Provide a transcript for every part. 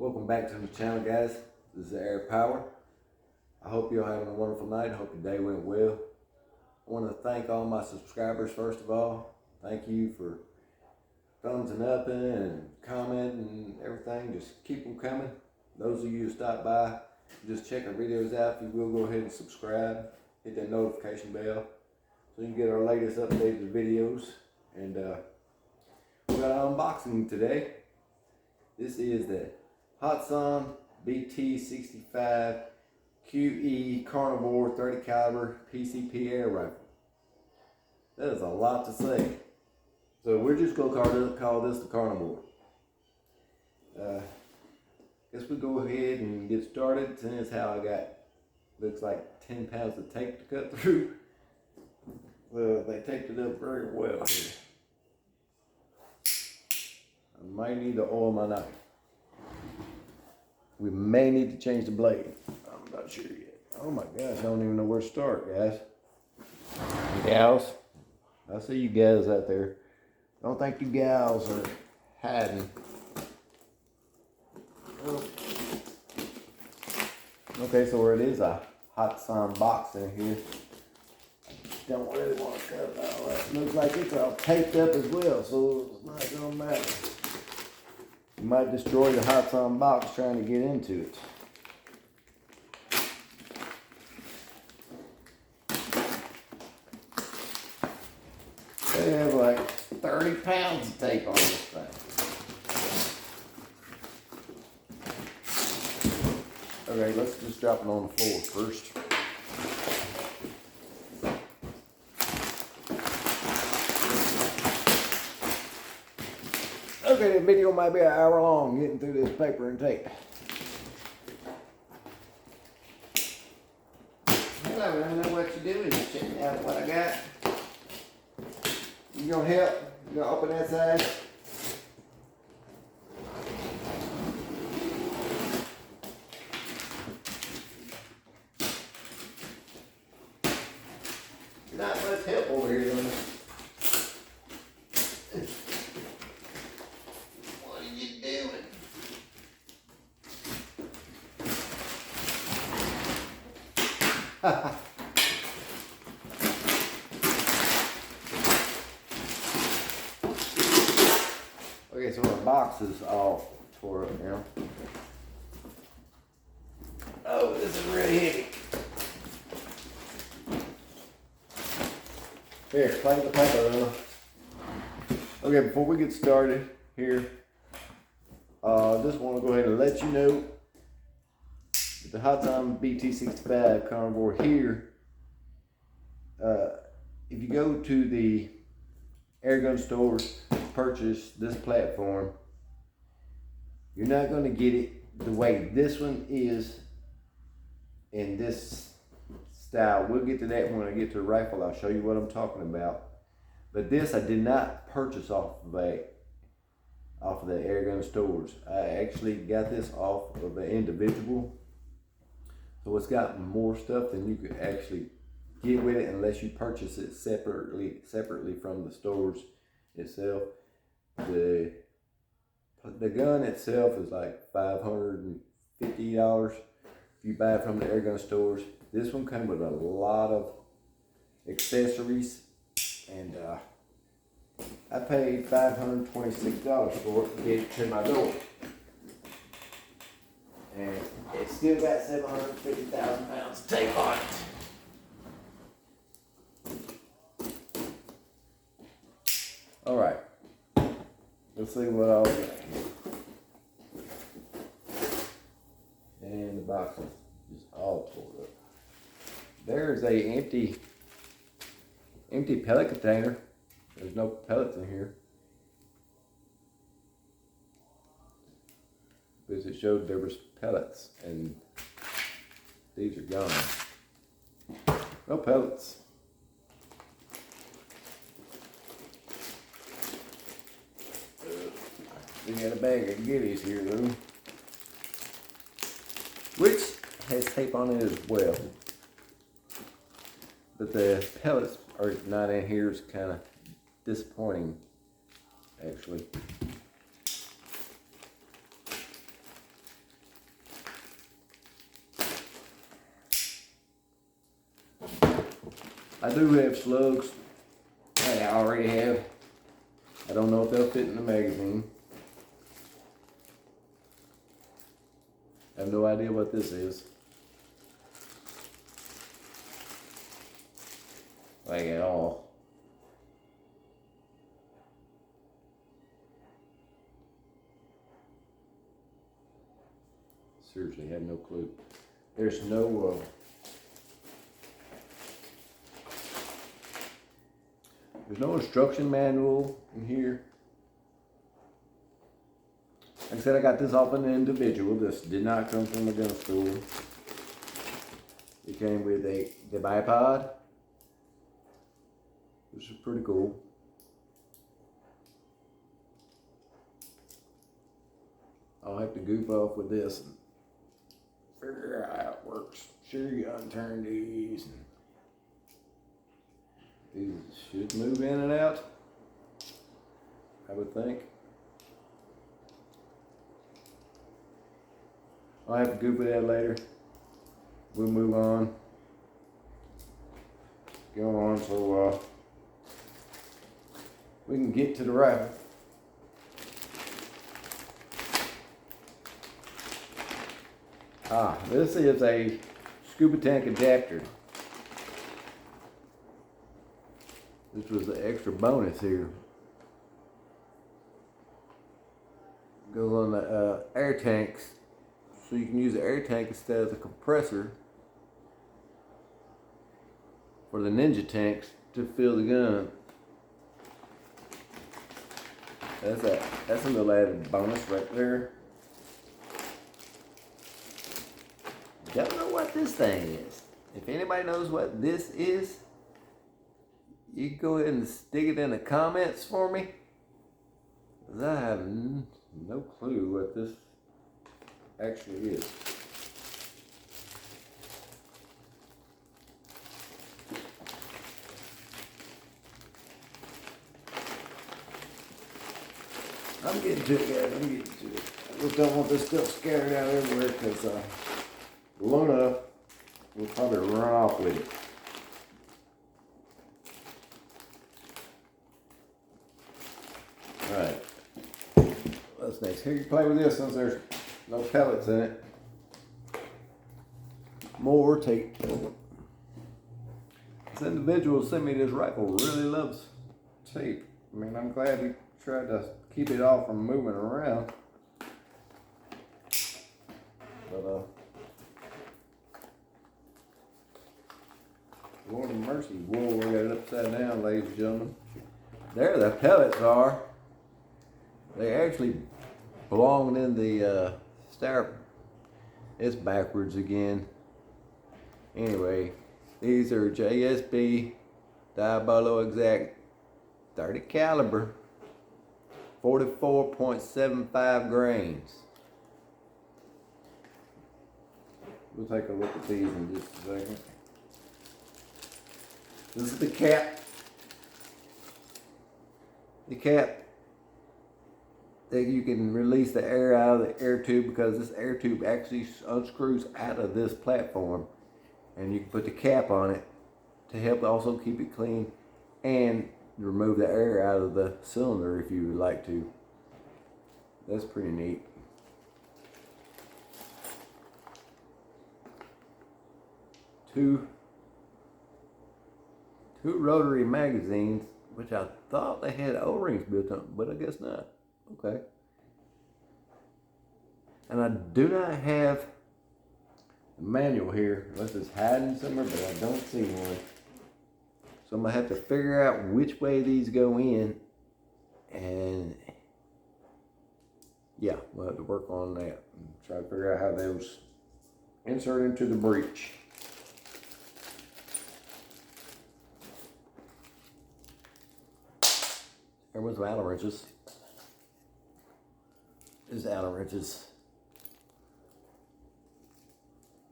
Welcome back to the channel, guys. This is Air Power. I hope you're having a wonderful night. I hope your day went well. I want to thank all my subscribers first of all. Thank you for thumbsing up and commenting and everything. Just keep them coming. Those of you who stop by, just check our videos out. If you will, go ahead and subscribe. Hit that notification bell so you can get our latest updated videos. And we got an unboxing today. This is the Hatsan bt65 QE carnivore 30 caliber PCP air rifle. That is a lot to say. So we're just going to call this the carnivore. Guess we go ahead and get started. Seeing as how I got, looks like 10 pounds of tape to cut through. They taped it up very well here. I might need to oil my knife. We may need to change the blade. I'm not sure yet. Oh my gosh, I don't even know where to start, guys. Gals, I see you guys out there. Don't think you gals are hiding. Okay, so it is a Hatsan box in here. Don't really want to cut it all that. Looks like it's all taped up as well, so it's not gonna matter. You might destroy the Hatsan box trying to get into it. They have like 30 pounds of tape on this thing. Okay, let's just drop it on the floor first. Okay, the video might be an hour long getting through this paper and tape. Hello, I know what you're doing. Just checking out what I got. You gonna help? You gonna open that side? Not much help over here, though. Okay, so our box is all tore up now. Oh, this is really heavy. Here, clean the paper. Okay, before we get started here, I just want to go ahead and let you know that the Hatsan bt65 carnivore here, if you go to the airgun stores to purchase this platform, you're not going to get it the way this one is in this style. We'll get to that when I get to the rifle. I'll show you what I'm talking about. But this I did not purchase off of the airgun stores. I actually got this off of an individual. So it's got more stuff than you could actually get with it unless you purchase it separately from the stores itself. The gun itself is like $550 if you buy it from the airgun stores. This one comes with a lot of accessories, and I paid $526 for it to get it to my door. And it's still got 750,000 pounds of tape on it. All right, let's see what else we got here. And the box is just all tore up. There's a empty pellet container. There's no pellets in here, because it showed there was pellets, and these are gone. No pellets. We got a bag of goodies here though, which has tape on it as well. But the pellets are not in here. It's kind of disappointing, actually. I do have slugs. I already have. I don't know if they'll fit in the magazine. I have no idea what this is. Like at all. Seriously, have no clue. There's no there's no instruction manual in here. Like I said, I got this off an individual. This did not come from a gun store. It came with the bipod, which is pretty cool. I'll have to goof off with this and figure out how it works. Sure, you unturn these. These should move in and out, I would think. I'll have to goof with that later. We'll move on. Go on so we can get to the rifle. This is a scuba tank adapter. This was the extra bonus here. Goes on the air tanks, so you can use the air tank instead of the compressor for the Ninja tanks to fill the gun. That's a little added bonus right there. Don't know what this thing is. If anybody knows what this is, you can go ahead and stick it in the comments for me, 'cause I have no clue what this actually is. I'm getting to it, guys. I'm getting to it. I just don't want this stuff scattered out everywhere, because Luna will probably run off with it. Alright. What's next? Here, you play with this since there's no pellets in it. More tape. This individual sent me this rifle really loves tape. I mean, I'm glad he tried to keep it all from moving around. But Lord of mercy, whoa, we got it upside down, ladies and gentlemen. There the pellets are. They actually belong in the styrofoam. It's backwards again. Anyway, these are JSB Diabolo Exact 30 caliber, 44.75 grains. We'll take a look at these in just a second. This is the cap. The cap that you can release the air out of the air tube, because this air tube actually unscrews out of this platform, and you can put the cap on it to help also keep it clean and remove the air out of the cylinder if you would like to. That's pretty neat. Two rotary magazines, which I thought they had O-rings built on, but I guess not. Okay. And I do not have a manual here, unless it's hiding somewhere, but I don't see one. So I'm gonna have to figure out which way these go in, and yeah, we'll have to work on that and try to figure out how those insert into the breech. There was Allen wrenches. There's Allen wrenches.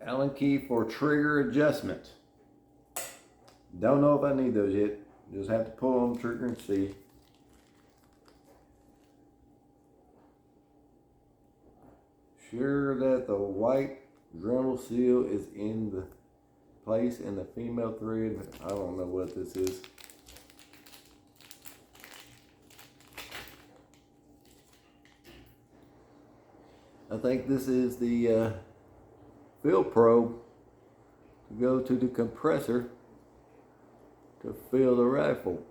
Allen key for trigger adjustment. Don't know if I need those yet. Just have to pull on the trigger and see. Sure that the white Dremel seal is in the place in the female thread. I don't know what this is. I think this is the fill probe to go to the compressor to fill the rifle.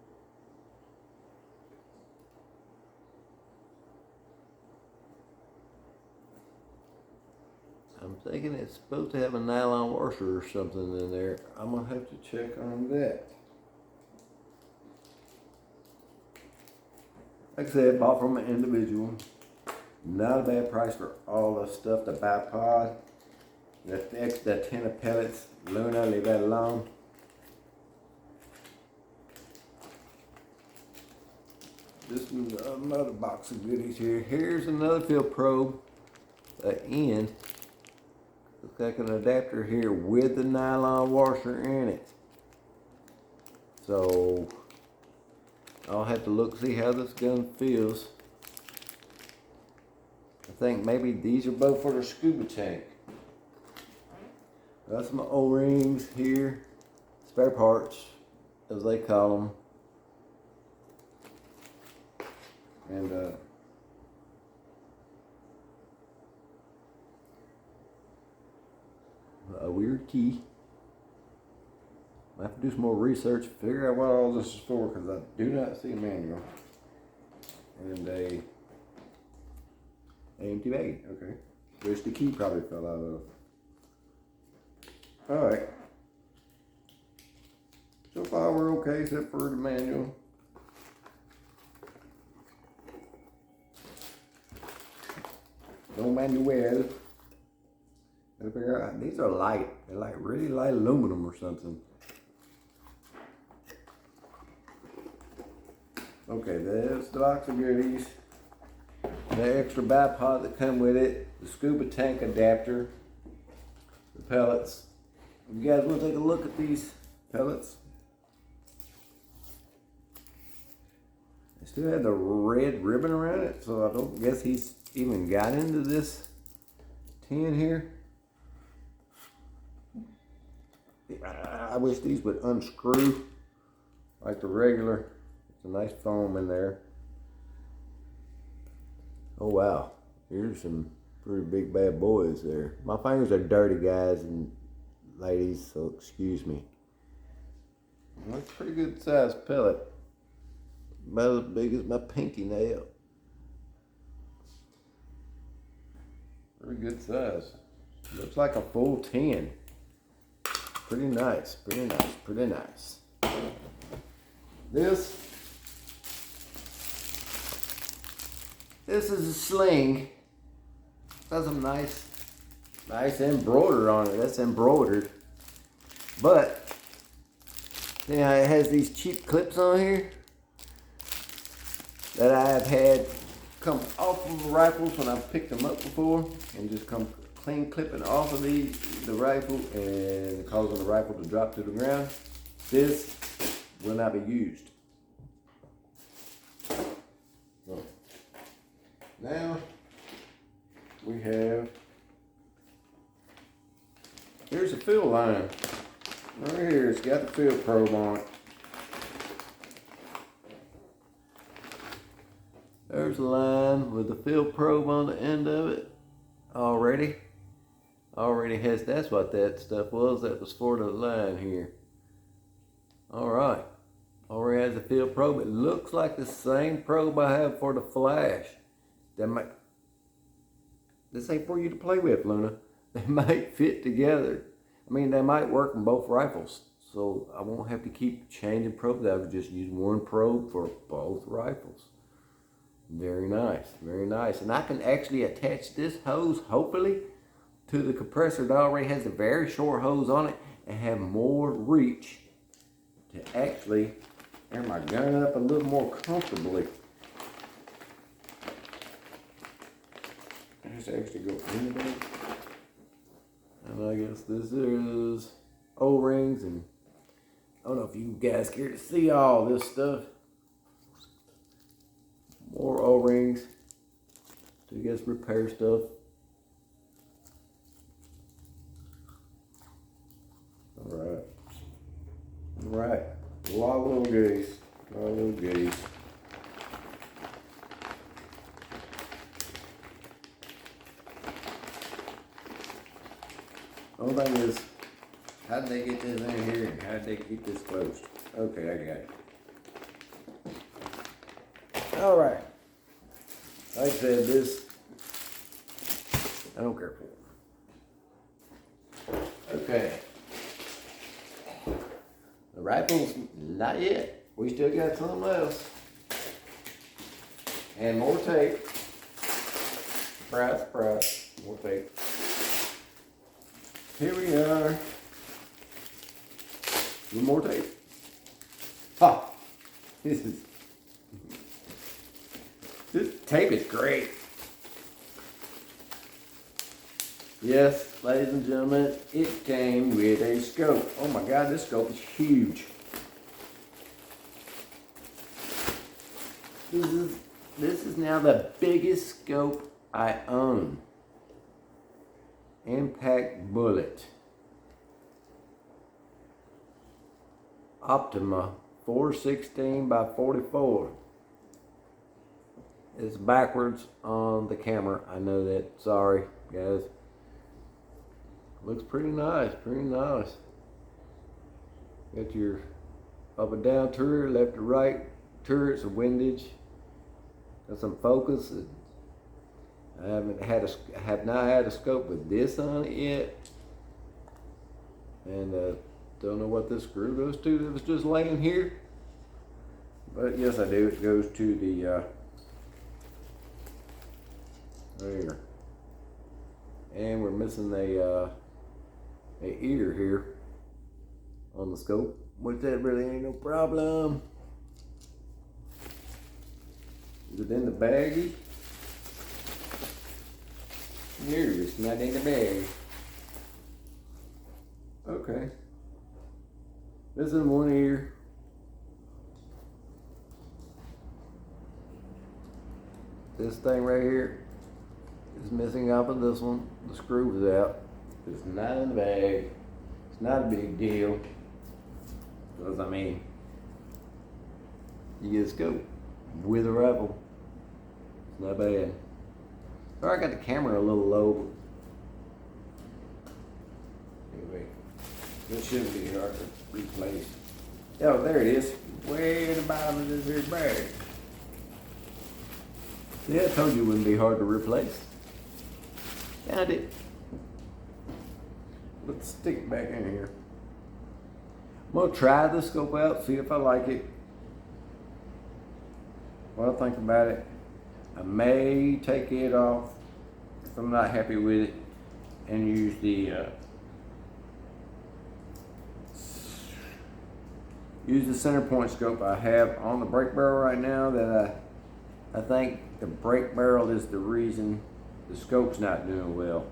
I'm thinking it's supposed to have a nylon washer or something in there. I'm gonna have to check on that. Like I said, bought from an individual. Not a bad price for all the stuff, the bipod, the 10 of pellets. Luna, leave that alone. This is another box of goodies here. Here's another fill probe, the end. Looks like an adapter here with the nylon washer in it. So I'll have to look, see how this gun feels. I think maybe these are both for the scuba tank. Got some O-rings here, spare parts, as they call them. And a weird key. I have to do some more research, figure out what all this is for, because I do not see a manual. And a empty bag, okay. Which the key probably fell out of. Alright. So far we're okay except for the manual. No manual. Gotta figure out, these are light. They're like really light aluminum or something. Okay, there's the box of goodies. The extra bipod that come with it. The scuba tank adapter. The pellets. You guys want to take a look at these pellets? They still have the red ribbon around it, so I don't guess he's even got into this tin here. I wish these would unscrew like the regular. It's a nice foam in there. Oh wow, here's some pretty big bad boys there. My fingers are dirty, guys and ladies, so excuse me. That's a pretty good sized pellet. About as big as my pinky nail. Pretty good size. Looks like a full 10. Pretty nice, pretty nice, pretty nice. This is a sling. Got some nice embroidered on it. That's embroidered. But yeah, it has these cheap clips on here that I have had come off of the rifles when I've picked them up before, and just come clean clipping off of the rifle and causing the rifle to drop to the ground. This will not be used. So, now we have, here's a fill line. Right here, it's got the fill probe on it. There's a line with the fill probe on the end of it already. Already has, that's what that stuff was. That was for the line here. Alright. Already has a fill probe. It looks like the same probe I have for the flash. This ain't for you to play with, Luna. They might fit together. I mean, they might work on both rifles. So I won't have to keep changing probes. I would just use one probe for both rifles. Very nice, very nice. And I can actually attach this hose, hopefully, to the compressor that already has a very short hose on it and have more reach to actually air my gun up a little more comfortably. Let's actually go in there. And I guess this is O-rings, and I don't know if you guys care to see all this stuff. More O-rings to, I guess, repair stuff. Alright. goodies. Only thing is, how did they get this in here and how did they keep this closed? Okay, I got it. Alright. Like I said, this, I don't care for it. Okay. The rifles, not yet. We still got some else. And more tape. Surprise, more tape. Here we are. With more tape. Ha! This tape is great. Yes, ladies and gentlemen, it came with a scope. Oh my God, this scope is huge. This is now the biggest scope I own. Impact bullet. Optima 416 by 44. It's backwards on the camera. I know that. Sorry, guys. Looks pretty nice. Pretty nice. Got your up and down turret, left to right turrets, a windage. Got some focus. I have not had a scope with this on it yet, and don't know what this screw goes to that was just laying here, but yes I do. It goes to the there, and we're missing a ear here on the scope, which that really ain't no problem. Is it in the baggie? Here, it's not in the bag. Okay. This is one ear. This thing right here is missing off of this one. The screw is out. It's not in the bag. It's not a big deal. Because I mean, you get a scope with a rifle. It's not bad. Sorry, I got the camera a little low. Anyway, this shouldn't be hard to replace. Oh, there it is. Way at the bottom of this here bag. Yeah, I told you it wouldn't be hard to replace. Found it. Let's stick it back in here. I'm gonna try the scope out, see if I like it. What I think about it. I may take it off if I'm not happy with it and use the center point scope I have on the brake barrel right now. That I think the brake barrel is the reason the scope's not doing well.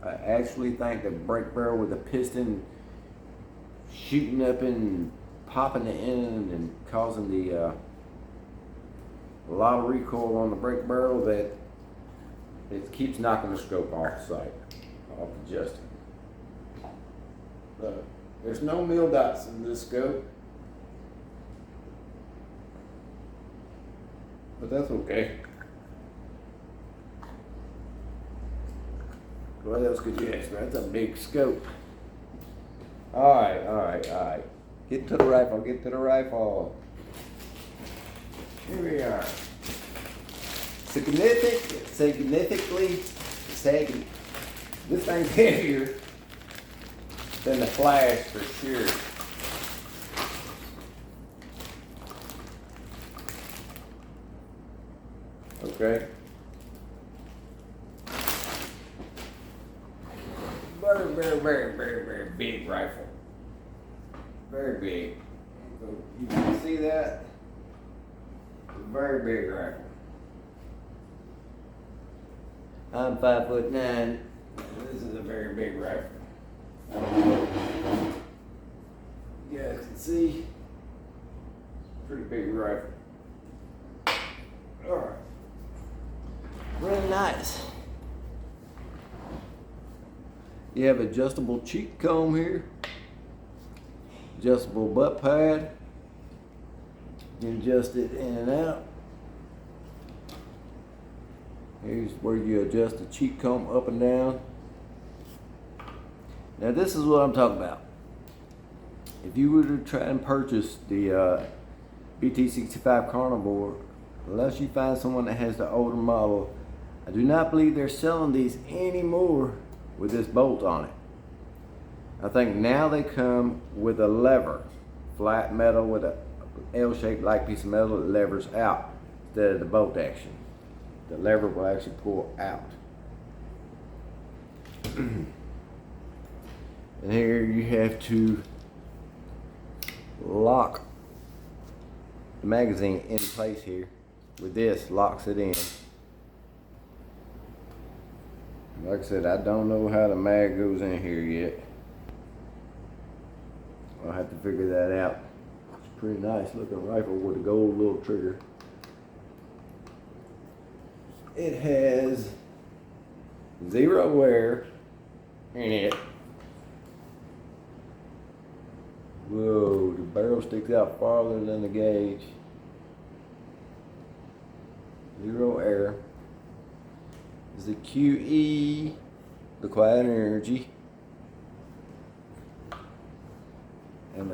I actually think the brake barrel with the piston shooting up and popping the end and causing the a lot of recoil on the brake barrel, that it keeps knocking the scope off the sight, off adjusting. There's no mil dots in this scope, but that's okay. What else could you ask me? That's a big scope. All right. Get to the rifle. Here we are. Significantly, this thing's heavier than the Flash for sure. Okay. Very big rifle. Very big. You can see that? Very big rifle. I'm 5'9". This is a very big rifle. You guys can see, pretty big rifle. All right, really nice. You have adjustable cheek comb here, adjustable butt pad. You adjust it in and out. Here's where you adjust the cheek comb up and down. Now this is what I'm talking about. If you were to try and purchase the bt65 carnivore, unless you find someone that has the older model, I do not believe they're selling these anymore with this bolt on it. I think now they come with a lever, flat metal with a L-shaped like piece of metal that levers out instead of the bolt action. The lever will actually pull out. And here you have to lock the magazine in place here. With this, locks it in. Like I said, I don't know how the mag goes in here yet. I'll have to figure that out. It's a pretty nice looking rifle with a gold little trigger. It has 0 wear in it. Whoa, the barrel sticks out farther than the gauge. 0 air. Is the QE, the quiet energy, and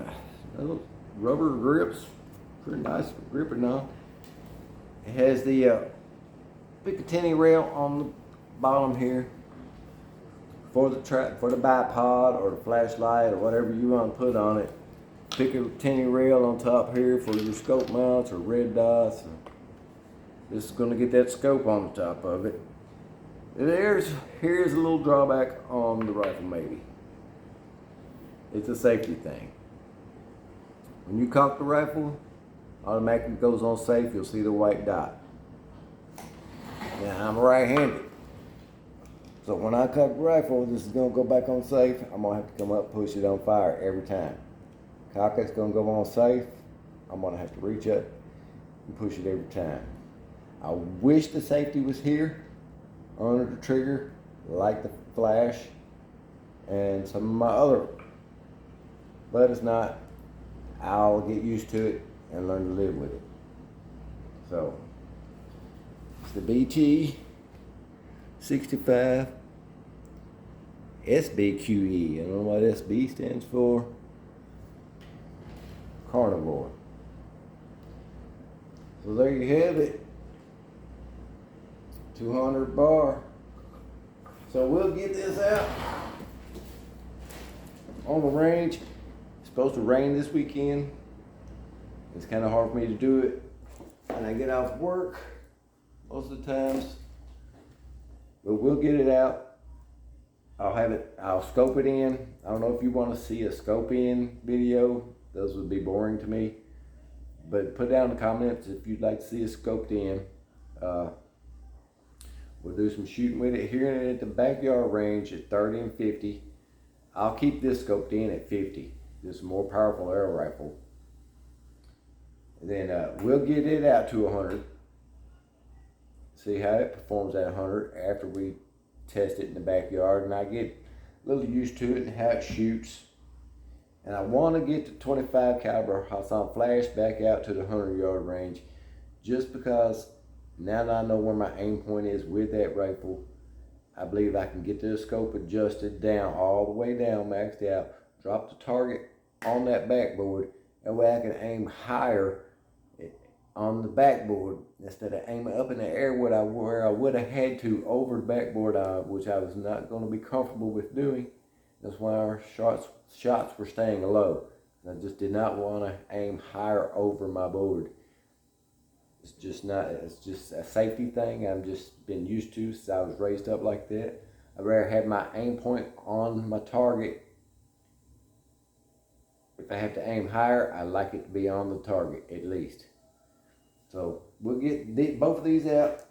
little rubber grips, pretty nice gripping on. It has the Picatinny rail on the bottom here for the bipod or the flashlight or whatever you want to put on it. Picatinny rail on top here for your scope mounts or red dots. This is going to get that scope on the top of it. Here's a little drawback on the rifle maybe. It's a safety thing. When you cock the rifle, automatically goes on safe, you'll see the white dot. Now I'm right-handed. So when I cock the rifle, this is gonna go back on safe. I'm gonna have to come up, push it on fire every time. Cock it's gonna go on safe. I'm gonna have to reach up and push it every time. I wish the safety was here under the trigger, like the flash and some of my other, but it's not. I'll get used to it and learn to live with it. So it's the bt65 SBQE. I don't know what SB stands for. Carnivore. So there you have it. 200 bar. So we'll get this out on the range. It's supposed to rain this weekend. It's kind of hard for me to do it when I get off work most of the times, but we'll get it out. I'll scope it in. I don't know if you want to see a scope in video. Those would be boring to me, but put down in the comments if you'd like to see it scoped in. We'll do some shooting with it here at the backyard range at 30 and 50. I'll keep this scoped in at 50. This is a more powerful arrow rifle. And then we'll get it out to 100. See how it performs at 100 after we test it in the backyard. And I get a little used to it and how it shoots. And I want to get the 25 caliber Hatsan flash back out to the 100-yard range, just because now that I know where my aim point is with that rifle, I believe I can get the scope adjusted down, all the way down, maxed out, drop the target on that backboard. That way I can aim higher on the backboard instead of aiming up in the air where I would have had to over the backboard, which I was not going to be comfortable with doing. That's why our shots were staying low. I just did not want to aim higher over my board. It's just a safety thing I've just been used to since I was raised up like that. I'd rather have my aim point on my target. If I have to aim higher, I like it to be on the target at least. So we'll get both of these out,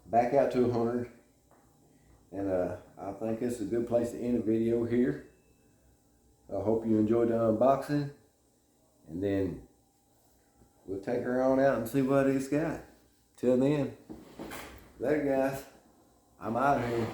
back out to 100. And I think it's a good place to end the video here. I hope you enjoyed the unboxing. And then we'll take her on out and see what it's got. Till then, later guys. I'm out of here.